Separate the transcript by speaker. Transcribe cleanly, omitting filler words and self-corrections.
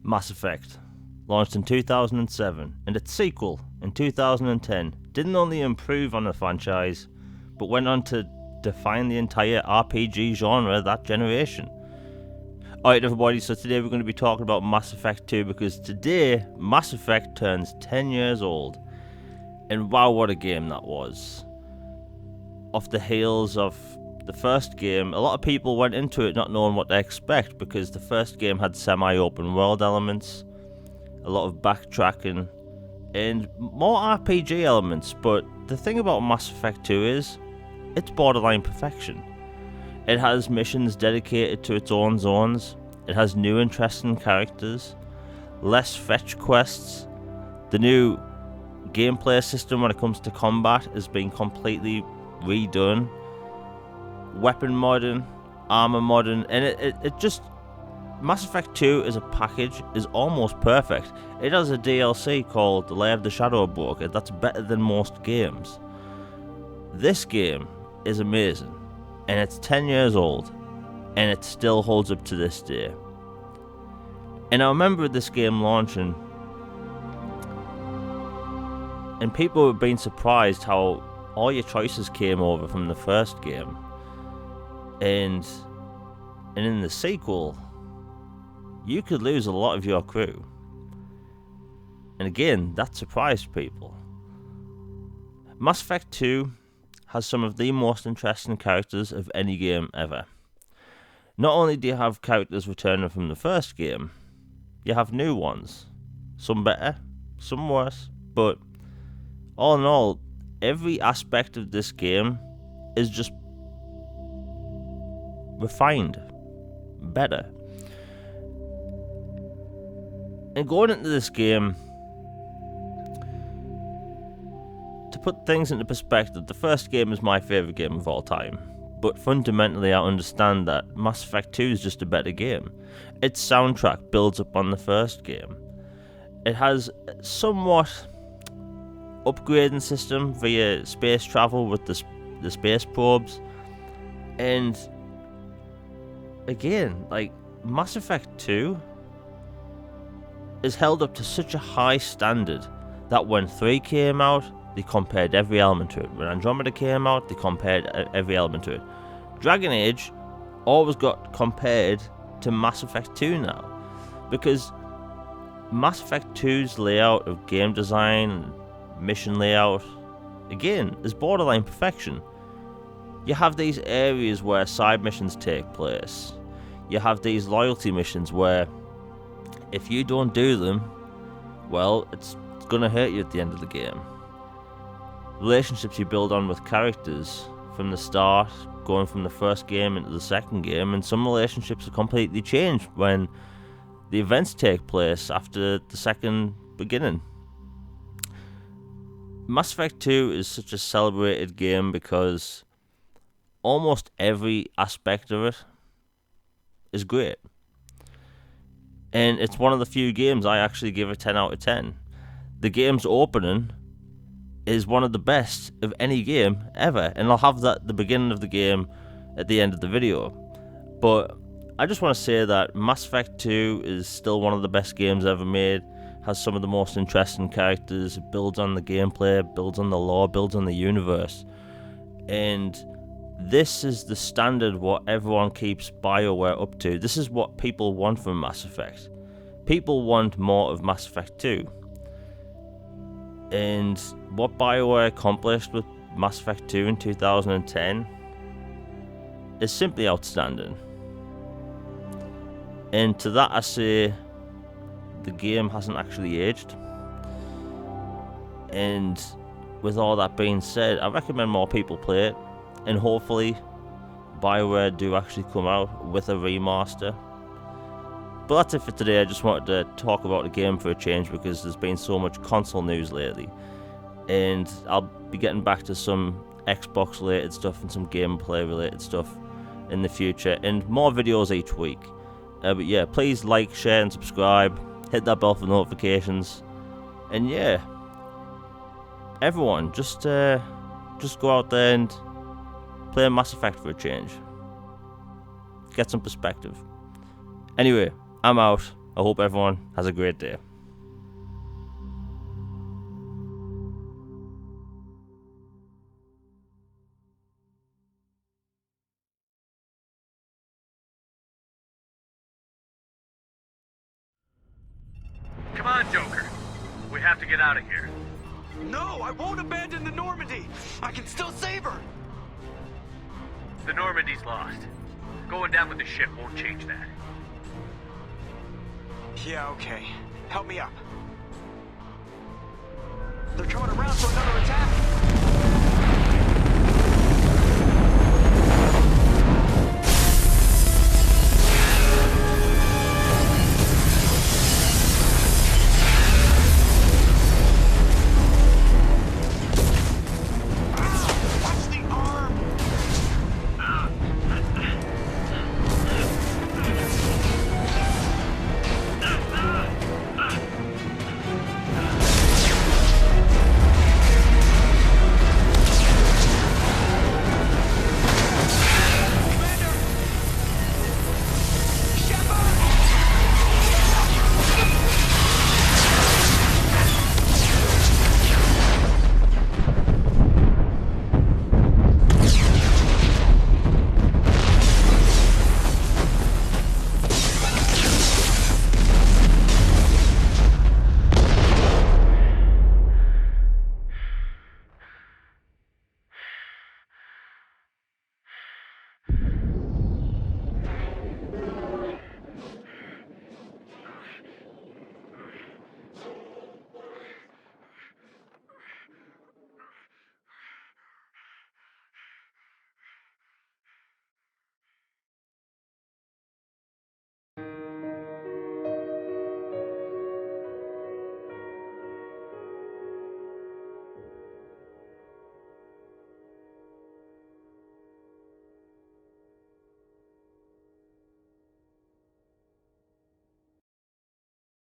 Speaker 1: Mass Effect, launched in 2007, and its sequel in 2010 didn't only improve on the franchise, but went on to define the entire RPG genre that generation. Alright everybody, so today we're going to be talking about Mass Effect 2 because today Mass Effect turns 10 years old. And wow, what a game that was. Off the heels of the first game, a lot of people went into it not knowing what to expect because the first game had semi-open world elements, a lot of backtracking, and more RPG elements. But the thing about Mass Effect 2 is, it's borderline perfection. It has missions dedicated to its own zones, it has new interesting characters, less fetch quests, the new gameplay system when it comes to combat has been completely redone, weapon modding, armor modding, and it just... Mass Effect 2 as a package is almost perfect. It has a DLC called The Lair of the Shadow Broker that's better than most games. This game is amazing, and it's 10 years old, and it still holds up to this day. And I remember this game launching, and people were being surprised how all your choices came over from the first game. And in the sequel, you could lose a lot of your crew. And again, that surprised people. Mass Effect 2 has some of the most interesting characters of any game ever. Not only do you have characters returning from the first game, you have new ones. Some better, some worse, but all in all, every aspect of this game is just refined, better. And going into this game, to put things into perspective, the first game is my favourite game of all time. But fundamentally I understand that Mass Effect 2 is just a better game. Its soundtrack builds up on the first game. It has a somewhat upgrading system via space travel with the space probes. And again, like, Mass Effect 2 is held up to such a high standard that when 3 came out, they compared every element to it. When Andromeda came out, they compared every element to it. Dragon Age always got compared to Mass Effect 2 now, because Mass Effect 2's layout of game design and mission layout, again, is borderline perfection. You have these areas where side missions take place. You have these loyalty missions where if you don't do them, well, it's gonna hurt you at the end of the game. Relationships you build on with characters from the start, going from the first game into the second game, and some relationships are completely changed when the events take place after the second beginning. Mass Effect 2 is such a celebrated game because almost every aspect of it is great. And it's one of the few games I actually give a 10 out of 10. The game's opening is one of the best of any game ever, and I'll have that at the beginning of the game at the end of the video. But I just want to say that Mass Effect 2 is still one of the best games ever made, has some of the most interesting characters, builds on the gameplay, builds on the lore, builds on the universe. And this is the standard what everyone keeps BioWare up to. This is what people want from Mass Effect. People want more of Mass Effect 2. And what BioWare accomplished with Mass Effect 2 in 2010 is simply outstanding. And to that I say, the game hasn't actually aged. And with all that being said, I recommend more people play it. And hopefully BioWare do actually come out with a remaster. But that's it for today. I just wanted to talk about the game for a change because there's been so much console news lately. And I'll be getting back to some Xbox related stuff and some gameplay related stuff in the future. And more videos each week. But yeah, please like, share and subscribe. Hit that bell for notifications. And yeah, everyone, just go out there and play Mass Effect for a change. Get some perspective. Anyway, I'm out. I hope everyone has a great day.
Speaker 2: Come on, Joker. We have to get out of here.
Speaker 3: No, I won't abandon the Normandy. I can still save her.
Speaker 2: The Normandy's lost. Going down with the ship won't change that.
Speaker 3: Yeah, okay. Help me up. They're coming around for another attack.